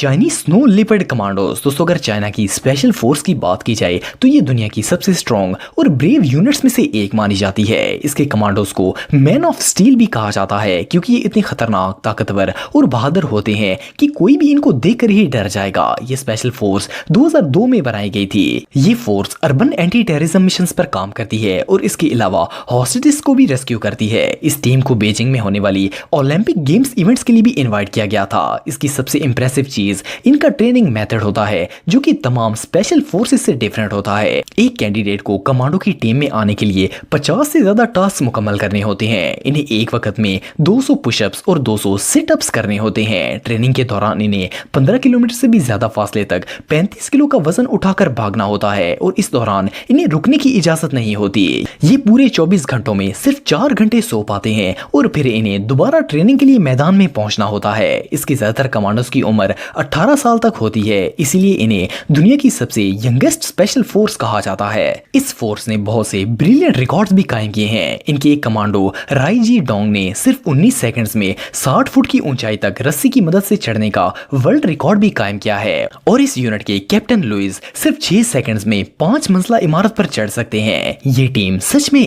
Chinese snow leopard commandos. दोस्तों अगर China की स्पेशल फोर्स की बात की जाए तो ये दुनिया की सबसे स्ट्रॉन्ग और ब्रेव यूनिट्स में से एक मानी जाती है। इसके कमांडोज को मैन ऑफ स्टील भी कहा जाता है क्योंकि ये इतने खतरनाक, ताकतवर और बहादुर होते हैं कि कोई भी इनको देखकर ही डर जाएगा। ये स्पेशल फोर्स 2002 में बनाई गई थी। ये force urban anti terrorism mission पर काम करती है और इसके अलावा हॉस्टेजेस को भी रेस्क्यू करती है। इस टीम को बीजिंग में होने वाली ओलंपिक गेम्स इवेंट्स के लिए भी इनवाइट किया गया था। इसकी सबसे इंप्रेसिव चीज इनका ट्रेनिंग मेथड होता है जो कि तमाम स्पेशल फोर्सेस से डिफरेंट होता है। एक कैंडिडेट को कमांडो की टीम में आने के लिए 50 से ज्यादा टास्क मुकम्मल करने होते हैं। इन्हें एक वक्त में 200 पुशअप्स और 200 सिटअप्स करने होते हैं। ट्रेनिंग के दौरान इन्हें 15 किलोमीटर से भी ज्यादा फासले तक 35 किलो का वजन उठाकर भागना होता है और इस दौरान इन्हें रुकने की इजाजत नहीं होती। ये पूरे 24 घंटों में सिर्फ 4 घंटे सो पाते हैं और फिर इन्हें दोबारा ट्रेनिंग के लिए मैदान में पहुंचना होता है। इसकी ज्यादातर कमांडोज की उम्र 18 साल तक होती है, इसीलिए इन्हें दुनिया की सबसे यंगेस्ट स्पेशल फोर्स कहा जाता है। इस फोर्स ने बहुत से ब्रिलियंट रिकॉर्ड्स भी कायम किए हैं। इनके एक कमांडो राई जी डोंग ने सिर्फ 19 सेकंड्स में 60 फुट की ऊंचाई तक रस्सी की मदद से चढ़ने का वर्ल्ड रिकॉर्ड भी कायम किया है। और इस यूनिट के कैप्टन लुइस सिर्फ 6 सेकंड्स में 5 मंजिला इमारत पर चढ़ सकते हैं। ये टीम सच में